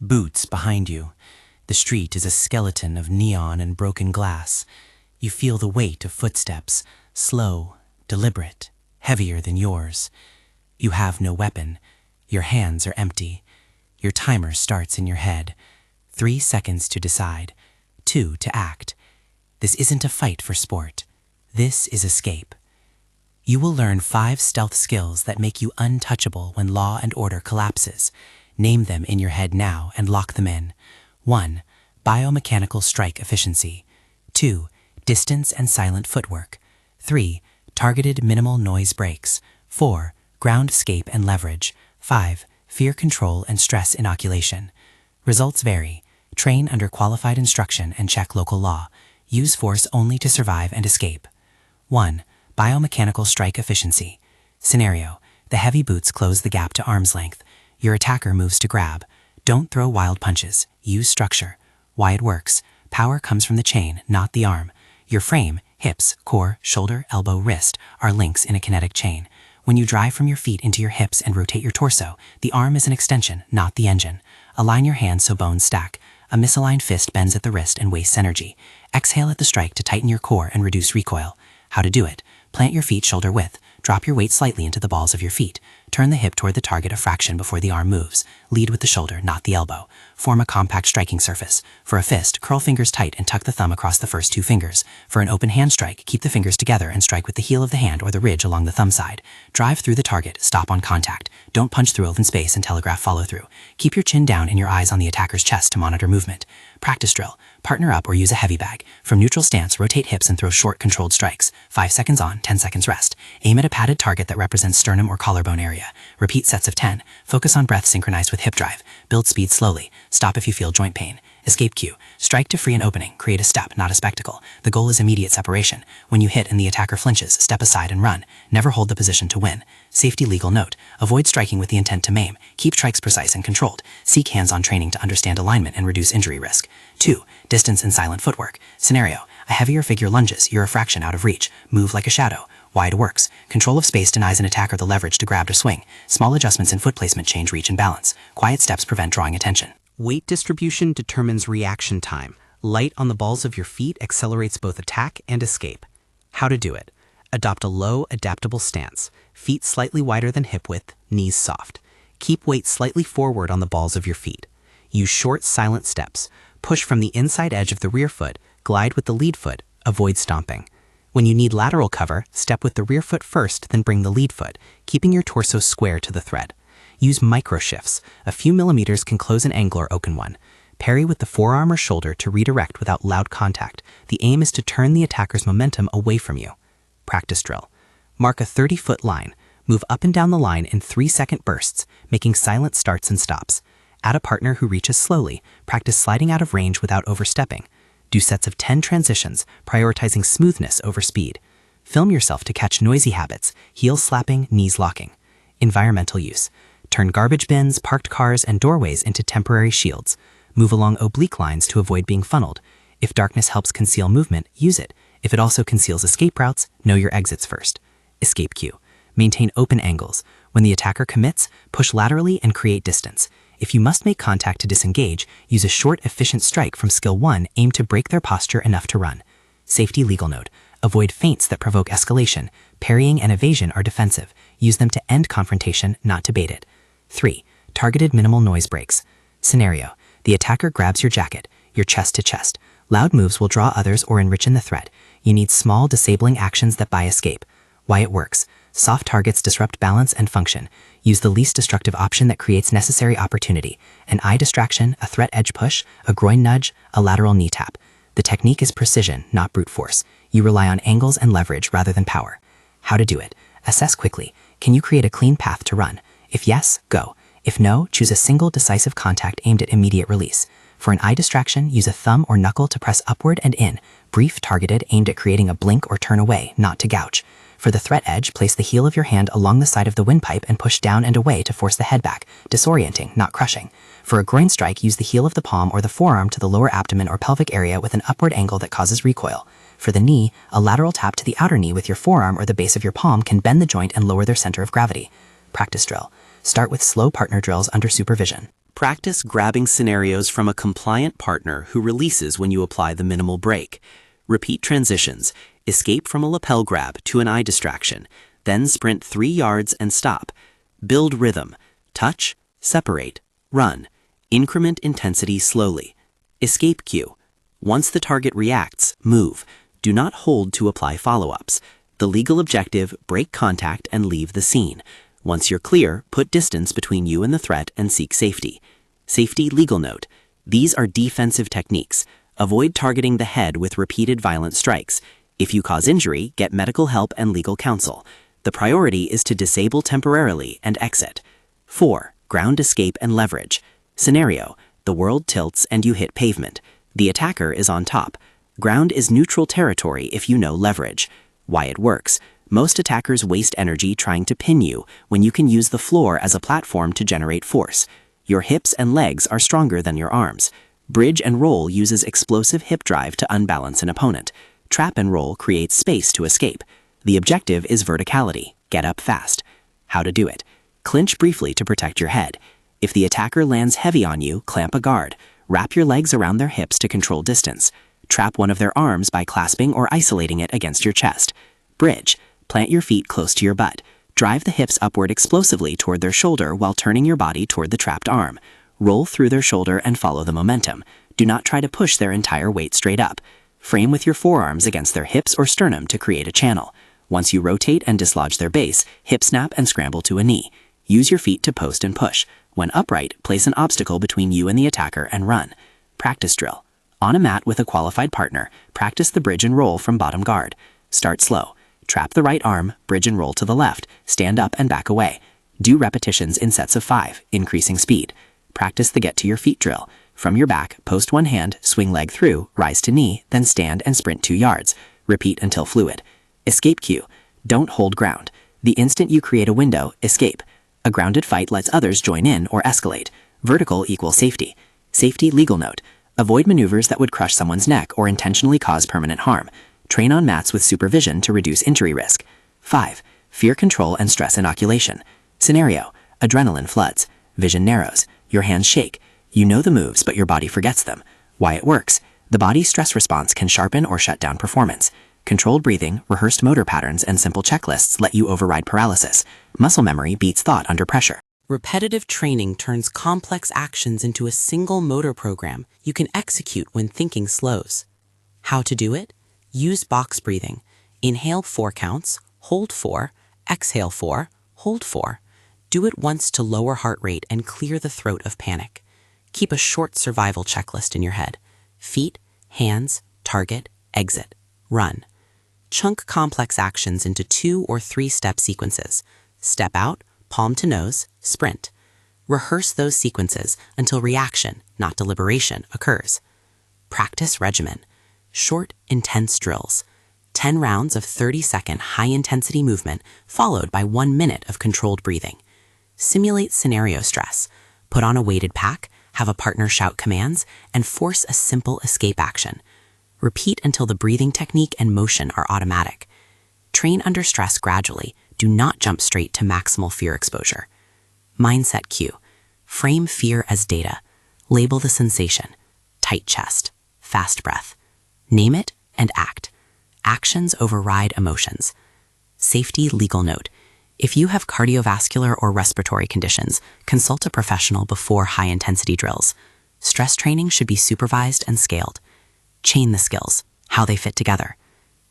Boots behind you. The street is a skeleton of neon and broken glass. You feel the weight of footsteps, slow, deliberate, heavier than yours. You have no weapon. Your hands are empty. Your timer starts in your head. 3 seconds to decide. 2 to act. This isn't a fight for sport. This is escape. You will learn 5 stealth skills that make you untouchable when law and order collapses. Name them in your head now and lock them in. 1. Biomechanical strike efficiency. 2. Distance and silent footwork. 3. Targeted minimal noise breaks. 4. Groundscape and leverage. 5. Fear control and stress inoculation. Results vary. Train under qualified instruction and check local law. Use force only to survive and escape. 1. Biomechanical strike efficiency. Scenario: the heavy boots close the gap to arm's length. Your attacker moves to grab. Don't throw wild punches. Use structure. Why it works: power comes from the chain, not the arm. Your frame, hips, core, shoulder, elbow, wrist are links in a kinetic chain. When you drive from your feet into your hips and rotate your torso, the arm is an extension, not the engine. Align your hands so bones stack. A misaligned fist bends at the wrist and wastes energy. Exhale at the strike to tighten your core and reduce recoil. How to do it: plant your feet shoulder width. Drop your weight slightly into the balls of your feet. Turn the hip toward the target a fraction before the arm moves. Lead with the shoulder, not the elbow. Form a compact striking surface. For a fist, curl fingers tight and tuck the thumb across the first 2 fingers. For an open hand strike, keep the fingers together and strike with the heel of the hand or the ridge along the thumb side. Drive through the target, stop on contact. Don't punch through open space and telegraph follow through. Keep your chin down and your eyes on the attacker's chest to monitor movement. Practice drill. Partner up or use a heavy bag. From neutral stance, rotate hips and throw short, controlled strikes. 5 seconds on, 10 seconds rest. Aim at a padded target that represents sternum or collarbone area. Repeat sets of 10. Focus on breath synchronized with hip drive. Build speed slowly. Stop if you feel joint pain. Escape cue. Strike to free an opening. Create a step, not a spectacle. The goal is immediate separation. When you hit and the attacker flinches, step aside and run. Never hold the position to win. Safety legal note: avoid striking with the intent to maim. Keep strikes precise and controlled. Seek hands-on training to understand alignment and reduce injury risk. 2. Distance and silent footwork. Scenario: a heavier figure lunges, you're a fraction out of reach. Move like a shadow. Why it works: control of space denies an attacker the leverage to grab or swing. Small adjustments in foot placement change reach and balance. Quiet steps prevent drawing attention. Weight distribution determines reaction time. Light on the balls of your feet accelerates both attack and escape. How to do it: adopt a low, adaptable stance. Feet slightly wider than hip width, knees soft. Keep weight slightly forward on the balls of your feet. Use short, silent steps. Push from the inside edge of the rear foot, glide with the lead foot, avoid stomping. When you need lateral cover, step with the rear foot first, then bring the lead foot, keeping your torso square to the thread. Use micro shifts. A few millimeters can close an angle or open one. Parry with the forearm or shoulder to redirect without loud contact. The aim is to turn the attacker's momentum away from you. Practice drill. Mark a 30-foot line. Move up and down the line in 3-second bursts, making silent starts and stops. Add a partner who reaches slowly. Practice sliding out of range without overstepping. Do sets of 10 transitions, prioritizing smoothness over speed. Film yourself to catch noisy habits: heels slapping, knees locking. Environmental use. Turn garbage bins, parked cars, and doorways into temporary shields. Move along oblique lines to avoid being funneled. If darkness helps conceal movement, use it. If it also conceals escape routes, know your exits first. Escape cue. Maintain open angles. When the attacker commits, push laterally and create distance. If you must make contact to disengage, use a short, efficient strike from skill 1 aimed to break their posture enough to run. Safety legal note: avoid feints that provoke escalation. Parrying and evasion are defensive. Use them to end confrontation, not to bait it. 3. Targeted minimal noise breaks. Scenario: the attacker grabs your jacket, your chest to chest. Loud moves will draw others or enrichen the threat. You need small, disabling actions that buy escape. Why it works: soft targets disrupt balance and function. Use the least destructive option that creates necessary opportunity. An eye distraction, a threat edge push, a groin nudge, a lateral knee tap. The technique is precision, not brute force. You rely on angles and leverage rather than power. How to do it: assess quickly. Can you create a clean path to run? If yes, go. If no, choose a single decisive contact aimed at immediate release. For an eye distraction, use a thumb or knuckle to press upward and in. Brief, targeted, aimed at creating a blink or turn away, not to gouge. For the threat edge, place the heel of your hand along the side of the windpipe and push down and away to force the head back, disorienting, not crushing. For a groin strike, use the heel of the palm or the forearm to the lower abdomen or pelvic area with an upward angle that causes recoil. For the knee, a lateral tap to the outer knee with your forearm or the base of your palm can bend the joint and lower their center of gravity. Practice drill. Start with slow partner drills under supervision. Practice grabbing scenarios from a compliant partner who releases when you apply the minimal brake. Repeat transitions. Escape from a lapel grab to an eye distraction. Then sprint 3 yards and stop. Build rhythm. Touch, separate, run. Increment intensity slowly. Escape cue. Once the target reacts, move. Do not hold to apply follow-ups. The legal objective, break contact and leave the scene. Once you're clear, put distance between you and the threat and seek safety. Safety legal note. These are defensive techniques. Avoid targeting the head with repeated violent strikes. If you cause injury, get medical help and legal counsel. The priority is to disable temporarily and exit. 4. Ground escape and leverage. Scenario. The world tilts and you hit pavement. The attacker is on top. Ground is neutral territory if you know leverage. Why it works. Most attackers waste energy trying to pin you when you can use the floor as a platform to generate force. Your hips and legs are stronger than your arms. Bridge and roll uses explosive hip drive to unbalance an opponent. Trap and roll creates space to escape. The objective is verticality. Get up fast. How to do it. Clinch briefly to protect your head. If the attacker lands heavy on you, clamp a guard. Wrap your legs around their hips to control distance. Trap one of their arms by clasping or isolating it against your chest. Bridge. Plant your feet close to your butt. Drive the hips upward explosively toward their shoulder while turning your body toward the trapped arm. Roll through their shoulder and follow the momentum. Do not try to push their entire weight straight up. Frame with your forearms against their hips or sternum to create a channel. Once you rotate and dislodge their base, hip snap and scramble to a knee. Use your feet to post and push. When upright, place an obstacle between you and the attacker and run. Practice drill. On a mat with a qualified partner, practice the bridge and roll from bottom guard. Start slow. Trap the right arm, bridge and roll to the left, stand up and back away. Do repetitions in sets of 5, increasing speed. Practice the get to your feet drill. From your back, post one hand, swing leg through, rise to knee, then stand and sprint 2 yards. Repeat until fluid. Escape cue. Don't hold ground. The instant you create a window, escape. A grounded fight lets others join in or escalate. Vertical equals safety. Safety legal note. Avoid maneuvers that would crush someone's neck or intentionally cause permanent harm. Train on mats with supervision to reduce injury risk. 5. Fear control and stress inoculation. Scenario. Adrenaline floods. Vision narrows. Your hands shake. You know the moves, but your body forgets them. Why it works. The body's stress response can sharpen or shut down performance. Controlled breathing, rehearsed motor patterns, and simple checklists let you override paralysis. Muscle memory beats thought under pressure. Repetitive training turns complex actions into a single motor program you can execute when thinking slows. How to do it? Use box breathing. Inhale 4 counts, hold 4, exhale 4, hold 4. Do it once to lower heart rate and clear the throat of panic. Keep a short survival checklist in your head. Feet, hands, target, exit, run. Chunk complex actions into 2 or 3 step sequences. Step out, palm to nose, sprint. Rehearse those sequences until reaction, not deliberation, occurs. Practice regimen. Short, intense drills. 10 rounds of 30-second high-intensity movement followed by 1 minute of controlled breathing. Simulate scenario stress. Put on a weighted pack, have a partner shout commands, and force a simple escape action. Repeat until the breathing technique and motion are automatic. Train under stress gradually. Do not jump straight to maximal fear exposure. Mindset cue. Frame fear as data. Label the sensation. Tight chest. Fast breath. Name it and act. Actions override emotions. Safety legal note. If you have cardiovascular or respiratory conditions, consult a professional before high-intensity drills. Stress training should be supervised and scaled. Chain the skills, how they fit together.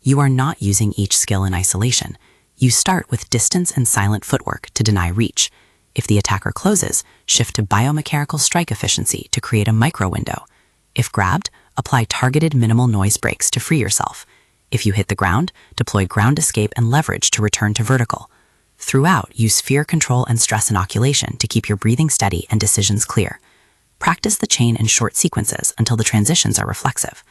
You are not using each skill in isolation. You start with distance and silent footwork to deny reach. If the attacker closes, shift to biomechanical strike efficiency to create a micro window. If grabbed, apply targeted minimal noise breaks to free yourself. If you hit the ground, deploy ground escape and leverage to return to vertical. Throughout, use fear control and stress inoculation to keep your breathing steady and decisions clear. Practice the chain in short sequences until the transitions are reflexive.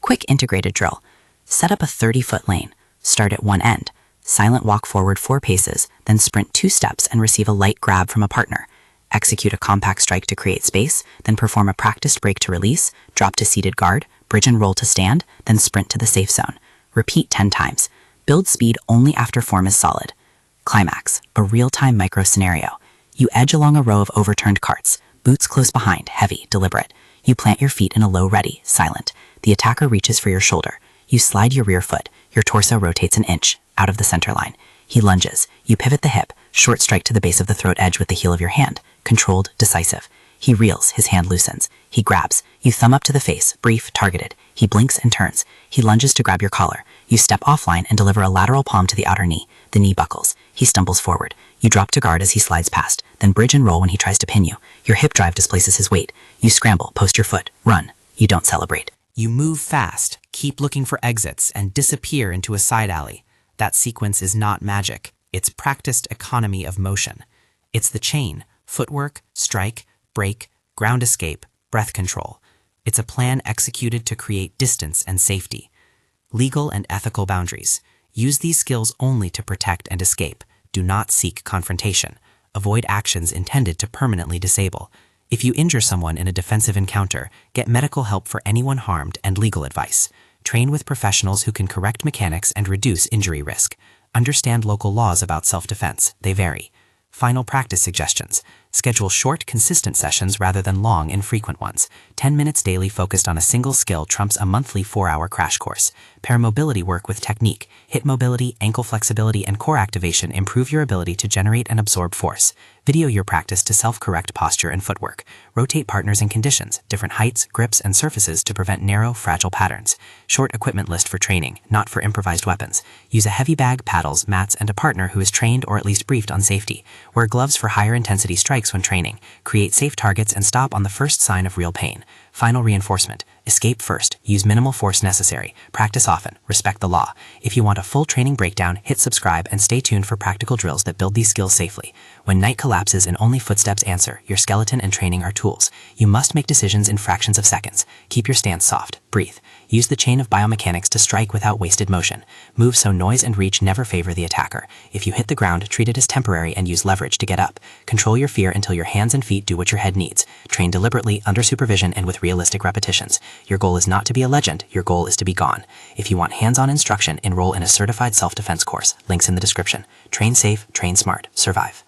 Quick integrated drill. Set up a 30-foot lane. Start at one end. Silent walk forward 4 paces, then sprint 2 steps and receive a light grab from a partner. Execute a compact strike to create space, then perform a practiced break to release, drop to seated guard, bridge and roll to stand, then sprint to the safe zone. Repeat 10 times. Build speed only after form is solid. Climax, a real-time micro scenario. You edge along a row of overturned carts. Boots close behind, heavy, deliberate. You plant your feet in a low ready, silent. The attacker reaches for your shoulder. You slide your rear foot. Your torso rotates an inch, out of the center line. He lunges. You pivot the hip, short strike to the base of the throat edge with the heel of your hand. Controlled, decisive. He reels, his hand loosens. He grabs. You thumb up to the face, brief, targeted. He blinks and turns. He lunges to grab your collar. You step offline and deliver a lateral palm to the outer knee. The knee buckles. He stumbles forward. You drop to guard as he slides past, then bridge and roll when he tries to pin you. Your hip drive displaces his weight. You scramble, post your foot, run. You don't celebrate. You move fast, keep looking for exits, and disappear into a side alley. That sequence is not magic. It's practiced economy of motion. It's the chain: footwork, strike, break, ground escape, breath control. It's a plan executed to create distance and safety. Legal and ethical boundaries. Use these skills only to protect and escape. Do not seek confrontation. Avoid actions intended to permanently disable. If you injure someone in a defensive encounter, get medical help for anyone harmed and legal advice. Train with professionals who can correct mechanics and reduce injury risk. Understand local laws about self-defense. They vary. Final practice suggestions. Schedule short, consistent sessions rather than long, infrequent ones. 10 minutes daily focused on a single skill trumps a monthly 4-hour crash course. Pair mobility work with technique. Hip mobility, ankle flexibility, and core activation improve your ability to generate and absorb force. Video your practice to self-correct posture and footwork. Rotate partners and conditions, different heights, grips, and surfaces to prevent narrow, fragile patterns. Short equipment list for training, not for improvised weapons. Use a heavy bag, paddles, mats, and a partner who is trained or at least briefed on safety. Wear gloves for higher intensity strikes when training. Create safe targets and stop on the first sign of real pain. Final reinforcement. Escape first. Use minimal force necessary. Practice often. Respect the law. If you want a full training breakdown, hit subscribe and stay tuned for practical drills that build these skills safely. When night collapses and only footsteps answer, your skeleton and training are tools. You must make decisions in fractions of seconds. Keep your stance soft. Breathe. Use the chain of biomechanics to strike without wasted motion. Move so noise and reach never favor the attacker. If you hit the ground, treat it as temporary and use leverage to get up. Control your fear until your hands and feet do what your head needs. Train deliberately, under supervision, and with realistic repetitions. Your goal is not to be a legend, your goal is to be gone. If you want hands-on instruction, enroll in a certified self-defense course. Links in the description. Train safe, train smart, survive.